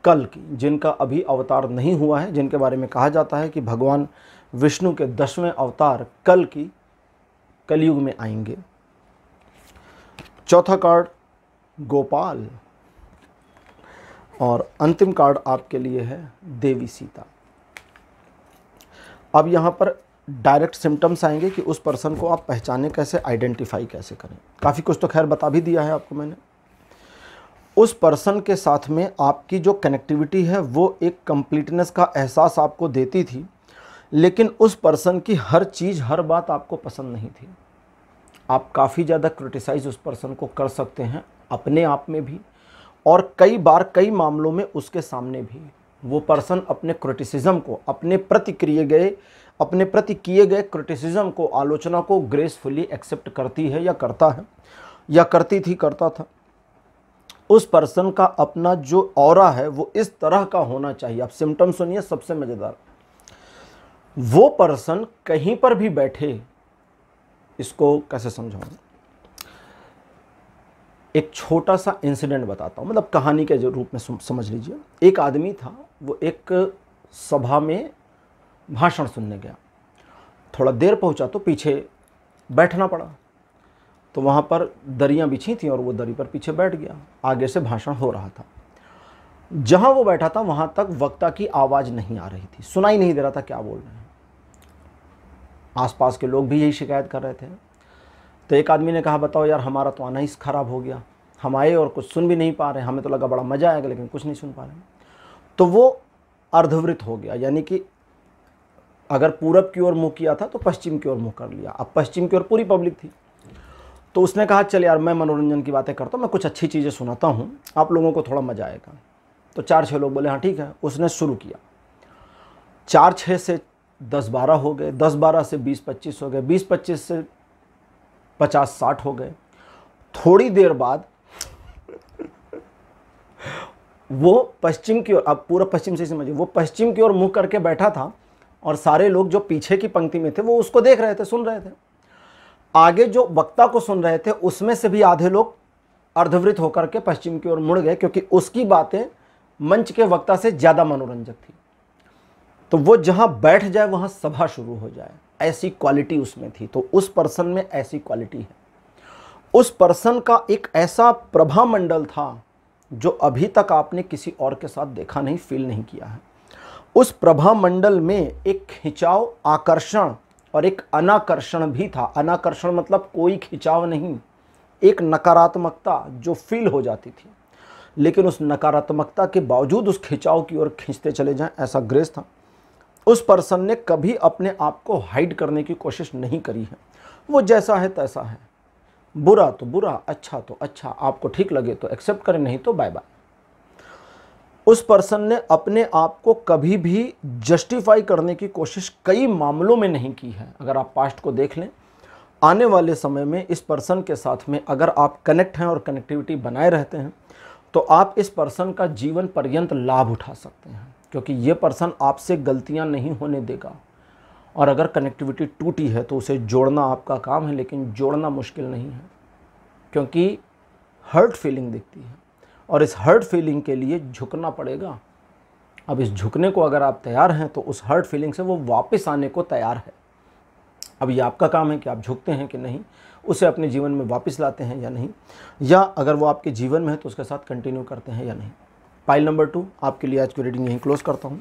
कल की, जिनका अभी अवतार नहीं हुआ है, जिनके बारे में कहा जाता है कि भगवान विष्णु के 10वें अवतार कल की कलयुग में आएंगे। चौथा कार्ड गोपाल, और अंतिम कार्ड आपके लिए है देवी सीता। अब यहाँ पर डायरेक्ट सिम्टम्स आएंगे कि उस पर्सन को आप पहचाने कैसे, आइडेंटिफाई कैसे करें। काफ़ी कुछ तो खैर बता भी दिया है आपको मैंने। उस पर्सन के साथ में आपकी जो कनेक्टिविटी है वो एक कंप्लीटनेस का एहसास आपको देती थी, लेकिन उस पर्सन की हर चीज़ हर बात आपको पसंद नहीं थी। आप काफ़ी ज़्यादा क्रिटिसाइज उस पर्सन को कर सकते हैं, अपने आप में भी और कई बार कई मामलों में उसके सामने भी। वो पर्सन अपने क्रिटिसिज्म को, अपने प्रति किए गए क्रिटिसिज्म को, आलोचना को ग्रेसफुली एक्सेप्ट करती है या करता है, या करती थी, करता था। उस पर्सन का अपना जो ऑरा है वो इस तरह का होना चाहिए। आप सिम्टम सुनिए, सबसे मज़ेदार, वो पर्सन कहीं पर भी बैठे, इसको कैसे समझाऊं, एक छोटा सा इंसिडेंट बताता हूँ, मतलब कहानी के जो रूप में समझ लीजिए। एक आदमी था, वो एक सभा में भाषण सुनने गया। थोड़ा देर पहुँचा तो पीछे बैठना पड़ा। तो वहाँ पर दरियाँ बिछी थी और वो दरी पर पीछे बैठ गया। आगे से भाषण हो रहा था। जहाँ वो बैठा था वहाँ तक वक्ता की आवाज़ नहीं आ रही थी, सुनाई नहीं दे रहा था क्या बोल रहे हैं। आसपास के लोग भी यही शिकायत कर रहे थे। तो एक आदमी ने कहा, बताओ यार, हमारा तो आना ही ख़राब हो गया, हम आए और कुछ सुन भी नहीं पा रहे, हमें तो लगा बड़ा मज़ा आएगा लेकिन कुछ नहीं सुन पा रहे। तो वो अर्धवृत हो गया, यानी कि अगर पूरब की ओर मुँह किया था तो पश्चिम की ओर मुँह कर लिया। अब पश्चिम की ओर पूरी पब्लिक थी। तो उसने कहा, चल यार, मैं मनोरंजन की बातें करता हूँ, मैं कुछ अच्छी चीज़ें सुनाता हूँ, आप लोगों को थोड़ा मज़ा आएगा। तो 4-6 लोग बोले हाँ ठीक है। उसने शुरू किया। 4-6 से 10-12 हो गए, 10-12 से 20-25 हो गए, 20-25 से 50-60 हो गए। थोड़ी देर बाद वो पश्चिम की ओर, अब पूरा पश्चिम से समझिए, वो पश्चिम की ओर मुंह करके बैठा था और सारे लोग जो पीछे की पंक्ति में थे वो उसको देख रहे थे, सुन रहे थे। आगे जो वक्ता को सुन रहे थे उसमें से भी आधे लोग अर्धवृत होकर के पश्चिम की ओर मुड़ गए, क्योंकि उसकी बातें मंच के वक्ता से ज़्यादा मनोरंजक थी। तो वो जहाँ बैठ जाए वहाँ सभा शुरू हो जाए, ऐसी क्वालिटी उसमें थी। तो उस पर्सन में ऐसी क्वालिटी है। उस पर्सन का एक ऐसा प्रभामंडल था जो अभी तक आपने किसी और के साथ देखा नहीं, फील नहीं किया है। उस प्रभामंडल में एक खिंचाव, आकर्षण और एक अनाकर्षण भी था। अनाकर्षण मतलब कोई खिंचाव नहीं, एक नकारात्मकता जो फील हो जाती थी, लेकिन उस नकारात्मकता के बावजूद उस खिंचाव की ओर खींचते चले जाएं, ऐसा ग्रेस था। उस पर्सन ने कभी अपने आप को हाइड करने की कोशिश नहीं करी है। वो जैसा है तैसा है, बुरा तो बुरा, अच्छा तो अच्छा, आपको ठीक लगे तो एक्सेप्ट करें, नहीं तो बाय बाय। उस पर्सन ने अपने आप को कभी भी जस्टिफाई करने की कोशिश कई मामलों में नहीं की है। अगर आप पास्ट को देख लें, आने वाले समय में इस पर्सन के साथ में अगर आप कनेक्ट हैं और कनेक्टिविटी बनाए रहते हैं तो आप इस पर्सन का जीवन पर्यंत लाभ उठा सकते हैं, क्योंकि ये पर्सन आपसे गलतियां नहीं होने देगा। और अगर कनेक्टिविटी टूटी है तो उसे जोड़ना आपका काम है, लेकिन जोड़ना मुश्किल नहीं है, क्योंकि हर्ट फीलिंग दिखती है और इस हर्ट फीलिंग के लिए झुकना पड़ेगा। अब इस झुकने को अगर आप तैयार हैं तो उस हर्ट फीलिंग से वो वापस आने को तैयार है। अब ये आपका काम है कि आप झुकते हैं कि नहीं, उसे अपने जीवन में वापस लाते हैं या नहीं, या अगर वो आपके जीवन में है तो उसके साथ कंटिन्यू करते हैं या नहीं। पाइल नंबर 2 आपके लिए आज की रीडिंग यहीं क्लोज करता हूँ।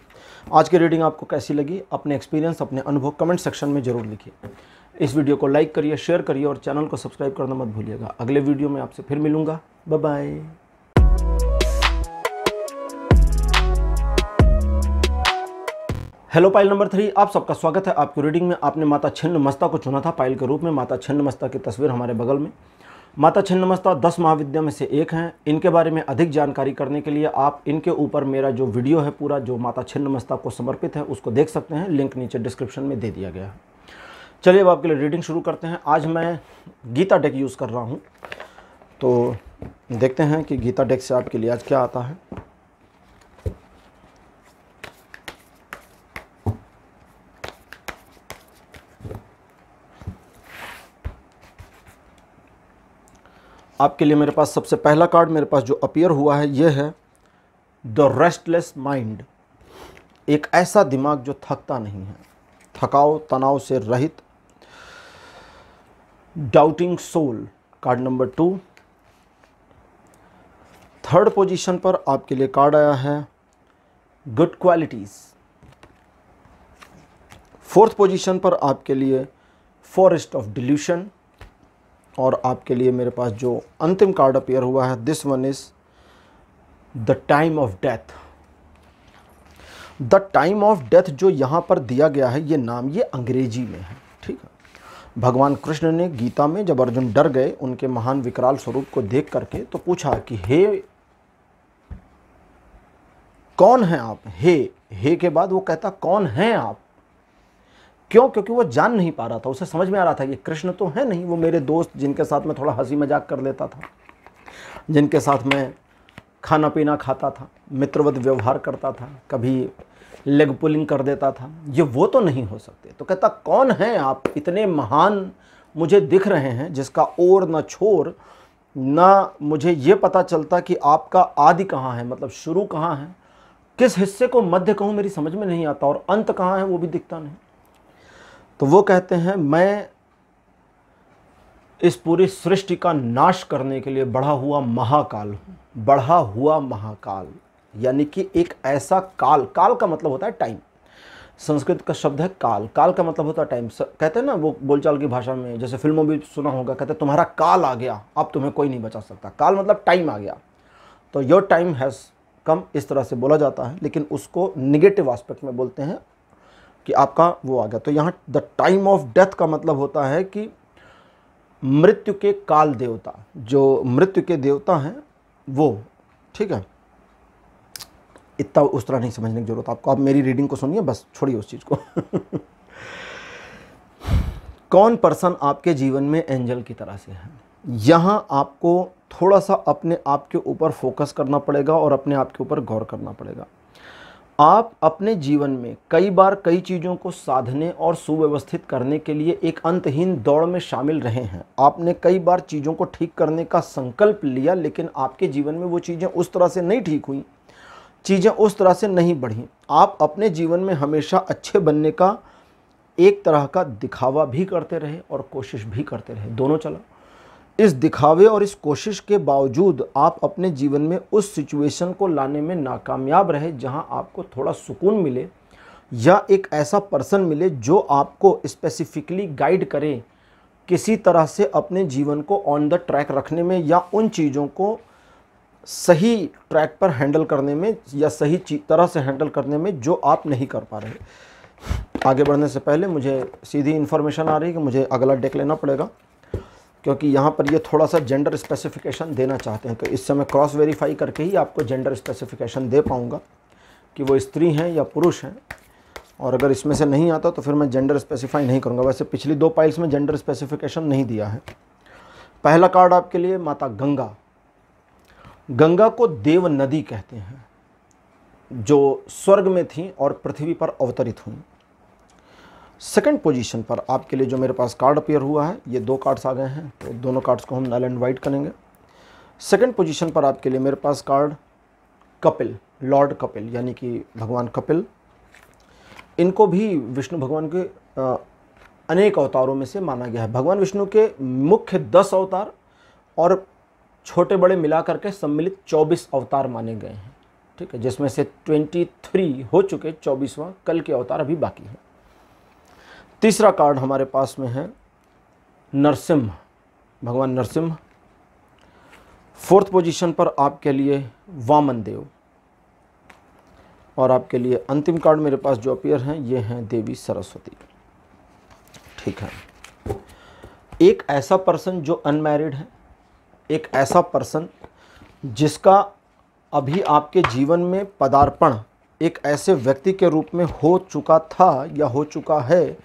आज की रीडिंग आपको कैसी लगी, अपने एक्सपीरियंस, अपने अनुभव कमेंट सेक्शन में ज़रूर लिखिए। इस वीडियो को लाइक करिए, शेयर करिए और चैनल को सब्सक्राइब करना मत भूलिएगा। अगले वीडियो में आपसे फिर मिलूँगा। Bye bye. Hello pile number 3, आप सबका स्वागत है आपकी रीडिंग में। आपने माता छिन्नमस्ता को चुना था पाइल के रूप में। माता छिन्नमस्ता की तस्वीर हमारे बगल में। माता छिन्नमस्ता 10 महाविद्या में से एक हैं। इनके बारे में अधिक जानकारी करने के लिए आप इनके ऊपर मेरा जो वीडियो है पूरा, जो माता छिन्नमस्ता को समर्पित है, उसको देख सकते हैं। लिंक नीचे डिस्क्रिप्शन में दे दिया गया है। चलिए अब आपके लिए रीडिंग शुरू करते हैं। आज मैं गीता डेक यूज़ कर रहा हूँ, तो देखते हैं कि गीता डेक से आपके लिए आज क्या आता है। आपके लिए मेरे पास सबसे पहला कार्ड मेरे पास जो अपीयर हुआ है ये है द रेस्टलेस माइंड। एक ऐसा दिमाग जो थकता नहीं है, थकाव तनाव से रहित। Doubting soul card number 2। Third position पर आपके लिए कार्ड आया है गुड क्वालिटीज। फोर्थ पोजीशन पर आपके लिए फॉरेस्ट ऑफ डिल्यूशन। और आपके लिए मेरे पास जो अंतिम कार्ड अपीयर हुआ है, this one is the time of death. The time of death जो यहाँ पर दिया गया है, ये नाम ये अंग्रेजी में है, ठीक है। भगवान कृष्ण ने गीता में जब अर्जुन डर गए उनके महान विकराल स्वरूप को देख करके, तो पूछा कि हे कौन हैं आप। हे के बाद वो कहता कौन हैं आप। क्यों? क्योंकि वो जान नहीं पा रहा था। उसे समझ में आ रहा था कि कृष्ण तो है नहीं, वो मेरे दोस्त जिनके साथ मैं थोड़ा हंसी मजाक कर लेता था, जिनके साथ मैं खाना पीना खाता था, मित्रवत व्यवहार करता था, कभी लेग पुलिंग कर देता था, ये वो तो नहीं हो सकते। तो कहता कौन हैं आप, इतने महान मुझे दिख रहे हैं, जिसका ओर न छोर ना मुझे ये पता चलता कि आपका आदि कहाँ है, मतलब शुरू कहाँ है, किस हिस्से को मध्य कहूँ मेरी समझ में नहीं आता, और अंत कहाँ है वो भी दिखता नहीं। तो वो कहते हैं मैं इस पूरी सृष्टि का नाश करने के लिए बढ़ा हुआ महाकाल हूँ। बढ़ा हुआ महाकाल यानी कि एक ऐसा काल, काल का मतलब होता है टाइम, संस्कृत का शब्द है काल, काल का मतलब होता है टाइम। कहते हैं ना वो बोलचाल की भाषा में, जैसे फिल्मों में सुना होगा, कहते हैं तुम्हारा काल आ गया, अब तुम्हें कोई नहीं बचा सकता। काल मतलब टाइम आ गया, तो योर टाइम हैज़ कम, इस तरह से बोला जाता है, लेकिन उसको निगेटिव एस्पेक्ट में बोलते हैं कि आपका वो आ गया। तो यहाँ द टाइम ऑफ डेथ का मतलब होता है कि मृत्यु के काल देवता, जो मृत्यु के देवता हैं वो, ठीक है। इतना उस तरह नहीं समझने की जरूरत आपको, आप मेरी रीडिंग को सुनिए बस, छोड़िए उस चीज़ को। कौन पर्सन आपके जीवन में एंजल की तरह से है, यहाँ आपको थोड़ा सा अपने आप के ऊपर फोकस करना पड़ेगा और अपने आप के ऊपर गौर करना पड़ेगा। आप अपने जीवन में कई बार कई चीज़ों को साधने और सुव्यवस्थित करने के लिए एक अंतहीन दौड़ में शामिल रहे हैं। आपने कई बार चीज़ों को ठीक करने का संकल्प लिया, लेकिन आपके जीवन में वो चीज़ें उस तरह से नहीं ठीक हुई, चीज़ें उस तरह से नहीं बढ़ी। आप अपने जीवन में हमेशा अच्छे बनने का एक तरह का दिखावा भी करते रहे और कोशिश भी करते रहे, दोनों चला। इस दिखावे और इस कोशिश के बावजूद आप अपने जीवन में उस सिचुएशन को लाने में नाकामयाब रहे जहां आपको थोड़ा सुकून मिले, या एक ऐसा पर्सन मिले जो आपको स्पेसिफिकली गाइड करे किसी तरह से अपने जीवन को ऑन द ट्रैक रखने में, या उन चीज़ों को सही ट्रैक पर हैंडल करने में, या सही तरह से हैंडल करने में जो आप नहीं कर पा रहे। आगे बढ़ने से पहले मुझे सीधी इन्फॉर्मेशन आ रही है कि मुझे अगला डेक लेना पड़ेगा, क्योंकि यहाँ पर ये थोड़ा सा जेंडर स्पेसिफिकेशन देना चाहते हैं। तो इससे मैं क्रॉस वेरीफाई करके ही आपको जेंडर स्पेसिफिकेशन दे पाऊँगा कि वो स्त्री हैं या पुरुष हैं, और अगर इसमें से नहीं आता तो फिर मैं जेंडर स्पेसिफाई नहीं करूँगा। वैसे पिछली 2 पाइल्स में जेंडर स्पेसिफिकेशन नहीं दिया है। पहला कार्ड आपके लिए माता गंगा। गंगा को देव नदी कहते हैं, जो स्वर्ग में थी और पृथ्वी पर अवतरित हुई। सेकंड पोजीशन पर आपके लिए जो मेरे पास कार्ड अपीयर हुआ है, ये 2 कार्ड्स आ गए हैं, तो दोनों कार्ड्स को हम नल एंड वाइट करेंगे। सेकंड पोजीशन पर आपके लिए मेरे पास कार्ड कपिल, लॉर्ड कपिल यानी कि भगवान कपिल। इनको भी विष्णु भगवान के अनेक अवतारों में से माना गया है। भगवान विष्णु के मुख्य 10 अवतार और छोटे बड़े मिलाकर के सम्मिलित 24 अवतार माने गए हैं, ठीक है, जिसमें से 23 हो चुके, 24वां कल के अवतार अभी बाकी है। तीसरा कार्ड हमारे पास में है नरसिम्हा, भगवान नरसिम्हा। फोर्थ पोजीशन पर आपके लिए वामन देव, और आपके लिए अंतिम कार्ड मेरे पास जो अपीयर हैं ये हैं देवी सरस्वती, ठीक है। एक ऐसा पर्सन जो अनमैरिड है, एक ऐसा पर्सन जिसका अभी आपके जीवन में पदार्पण एक ऐसे व्यक्ति के रूप में हो चुका था या हो चुका है,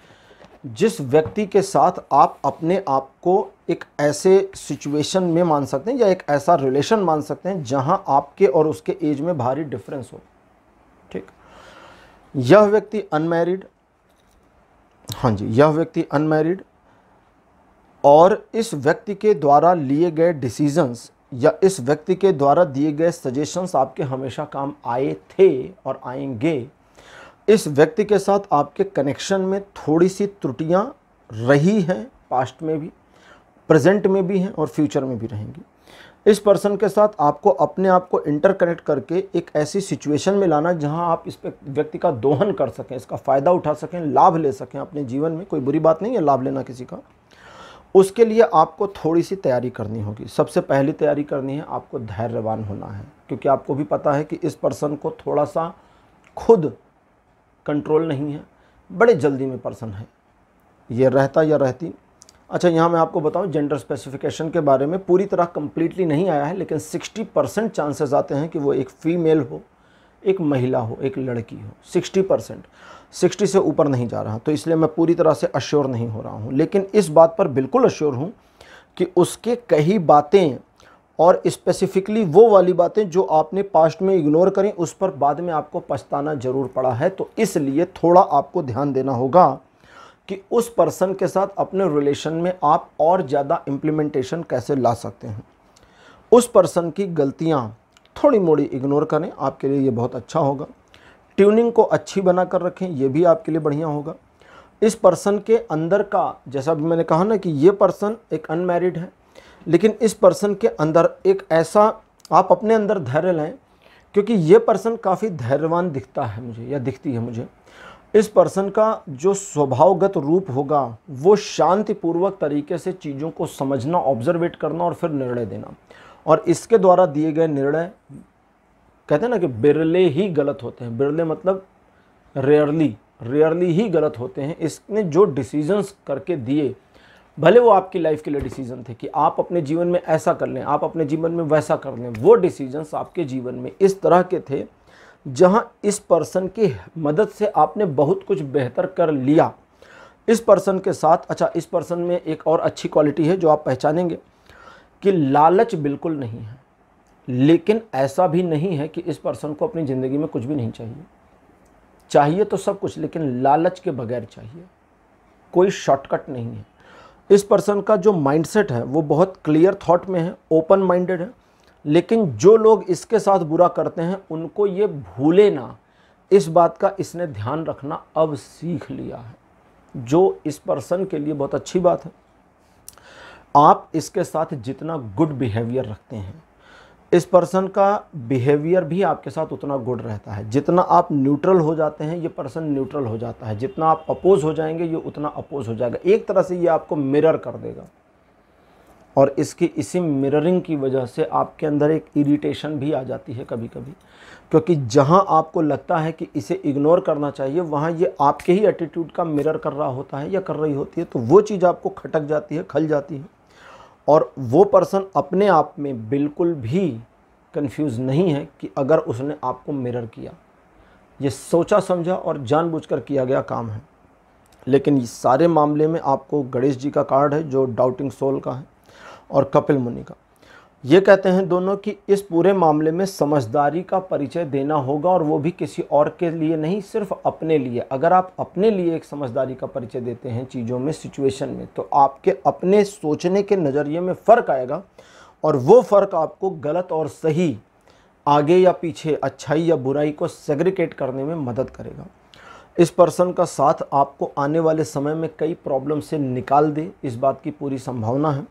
जिस व्यक्ति के साथ आप अपने आप को एक ऐसे सिचुएशन में मान सकते हैं या एक ऐसा रिलेशन मान सकते हैं जहां आपके और उसके एज में भारी डिफरेंस हो, ठीक। यह व्यक्ति अनमैरिड, हाँ जी, यह व्यक्ति अनमैरिड, और इस व्यक्ति के द्वारा लिए गए डिसीजंस या इस व्यक्ति के द्वारा दिए गए सजेशंस आपके हमेशा काम आए थे और आएंगे। इस व्यक्ति के साथ आपके कनेक्शन में थोड़ी सी त्रुटियां रही हैं, पास्ट में भी, प्रेजेंट में भी हैं और फ्यूचर में भी रहेंगी। इस पर्सन के साथ आपको अपने आप को इंटरकनेक्ट करके एक ऐसी सिचुएशन में लाना जहां आप इस व्यक्ति का दोहन कर सकें, इसका फ़ायदा उठा सकें, लाभ ले सकें अपने जीवन में। कोई बुरी बात नहीं है लाभ लेना किसी का। उसके लिए आपको थोड़ी सी तैयारी करनी होगी। सबसे पहली तैयारी करनी है, आपको धैर्यवान होना है, क्योंकि आपको भी पता है कि इस पर्सन को थोड़ा सा खुद कंट्रोल नहीं है, बड़े जल्दी में पर्सन है, ये रहता या रहती। अच्छा, यहाँ मैं आपको बताऊँ जेंडर स्पेसिफिकेशन के बारे में, पूरी तरह कंप्लीटली नहीं आया है, लेकिन 60% चांसेस आते हैं कि वो एक फीमेल हो, एक महिला हो, एक लड़की हो। 60%, 60 से ऊपर नहीं जा रहा, तो इसलिए मैं पूरी तरह से अश्योर नहीं हो रहा हूँ। लेकिन इस बात पर बिल्कुल अश्योर हूँ कि उसके कई बातें, और स्पेसिफिकली वो वाली बातें जो आपने पास्ट में इग्नोर करी, उस पर बाद में आपको पछताना जरूर पड़ा है। तो इसलिए थोड़ा आपको ध्यान देना होगा कि उस पर्सन के साथ अपने रिलेशन में आप और ज़्यादा इम्प्लीमेंटेशन कैसे ला सकते हैं। उस पर्सन की गलतियां थोड़ी मोड़ी इग्नोर करें, आपके लिए ये बहुत अच्छा होगा। ट्यूनिंग को अच्छी बना कर रखें, ये भी आपके लिए बढ़िया होगा। इस पर्सन के अंदर का, जैसा अभी मैंने कहा ना कि ये पर्सन एक अनमैरिड है, लेकिन इस पर्सन के अंदर एक ऐसा, आप अपने अंदर धैर्य लें, क्योंकि ये पर्सन काफ़ी धैर्यवान दिखता है मुझे या दिखती है मुझे। इस पर्सन का जो स्वभावगत रूप होगा वो शांतिपूर्वक तरीके से चीज़ों को समझना, ऑब्जर्वेट करना और फिर निर्णय देना, और इसके द्वारा दिए गए निर्णय, कहते हैं ना कि बिरले ही गलत होते हैं, बिरले मतलब रेयरली ही गलत होते हैं। इसने जो डिसीजंस करके दिए, भले वो आपकी लाइफ के लिए डिसीजन थे कि आप अपने जीवन में ऐसा कर लें, आप अपने जीवन में वैसा कर लें, वो डिसीजंस आपके जीवन में इस तरह के थे जहां इस पर्सन की मदद से आपने बहुत कुछ बेहतर कर लिया। इस पर्सन के साथ, अच्छा, इस पर्सन में एक और अच्छी क्वालिटी है जो आप पहचानेंगे कि लालच बिल्कुल नहीं है, लेकिन ऐसा भी नहीं है कि इस पर्सन को अपनी ज़िंदगी में कुछ भी नहीं चाहिए। चाहिए तो सब कुछ, लेकिन लालच के बगैर चाहिए, कोई शॉर्टकट नहीं है। इस पर्सन का जो माइंडसेट है वो बहुत क्लियर थॉट में है, ओपन माइंडेड है, लेकिन जो लोग इसके साथ बुरा करते हैं उनको ये भूले ना, इस बात का इसने ध्यान रखना अब सीख लिया है, जो इस पर्सन के लिए बहुत अच्छी बात है। आप इसके साथ जितना गुड बिहेवियर रखते हैं, इस पर्सन का बिहेवियर भी आपके साथ उतना गुड रहता है। जितना आप न्यूट्रल हो जाते हैं, ये पर्सन न्यूट्रल हो जाता है। जितना आप अपोज हो जाएंगे, ये उतना अपोज हो जाएगा। एक तरह से ये आपको मिरर कर देगा, और इसकी इसी मिररिंग की वजह से आपके अंदर एक इरिटेशन भी आ जाती है कभी कभी, क्योंकि जहाँ आपको लगता है कि इसे इग्नोर करना चाहिए, वहाँ ये आपके ही एटीट्यूड का मिरर कर रहा होता है या कर रही होती है, तो वो चीज़ आपको खटक जाती है, खल जाती है। और वो पर्सन अपने आप में बिल्कुल भी कंफ्यूज नहीं है कि अगर उसने आपको मिरर किया, ये सोचा समझा और जानबूझकर किया गया काम है। लेकिन इस सारे मामले में आपको गणेश जी का कार्ड है जो डाउटिंग सोल का है, और कपिल मुनि का। ये कहते हैं दोनों कि इस पूरे मामले में समझदारी का परिचय देना होगा, और वो भी किसी और के लिए नहीं, सिर्फ अपने लिए। अगर आप अपने लिए एक समझदारी का परिचय देते हैं चीज़ों में, सिचुएशन में, तो आपके अपने सोचने के नज़रिए में फ़र्क आएगा, और वो फ़र्क आपको गलत और सही, आगे या पीछे, अच्छाई या बुराई को सेग्रीगेट करने में मदद करेगा। इस पर्सन का साथ आपको आने वाले समय में कई प्रॉब्लम से निकाल दे, इस बात की पूरी संभावना है।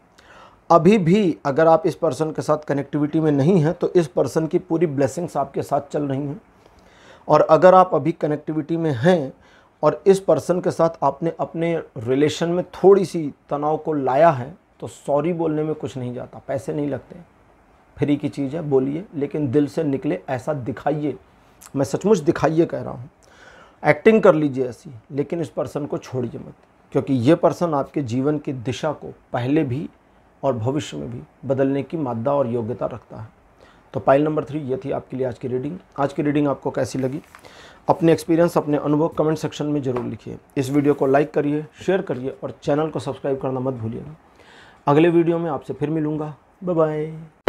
अभी भी अगर आप इस पर्सन के साथ कनेक्टिविटी में नहीं हैं, तो इस पर्सन की पूरी ब्लेसिंग्स आपके साथ चल रही हैं। और अगर आप अभी कनेक्टिविटी में हैं और इस पर्सन के साथ आपने अपने रिलेशन में थोड़ी सी तनाव को लाया है, तो सॉरी बोलने में कुछ नहीं जाता, पैसे नहीं लगते, फ्री की चीज़ है, बोलिए, लेकिन दिल से निकले ऐसा दिखाइए। मैं सचमुच दिखाइए कह रहा हूँ, एक्टिंग कर लीजिए ऐसी, लेकिन इस पर्सन को छोड़िए मत, क्योंकि ये पर्सन आपके जीवन की दिशा को पहले भी और भविष्य में भी बदलने की मादा और योग्यता रखता है। तो पाइल नंबर 3 ये थी आपके लिए आज की रीडिंग। आज की रीडिंग आपको कैसी लगी? अपने एक्सपीरियंस, अपने अनुभव कमेंट सेक्शन में ज़रूर लिखिए। इस वीडियो को लाइक करिए, शेयर करिए और चैनल को सब्सक्राइब करना मत भूलिएगा। अगले वीडियो में आपसे फिर मिलूँगा। Bye bye.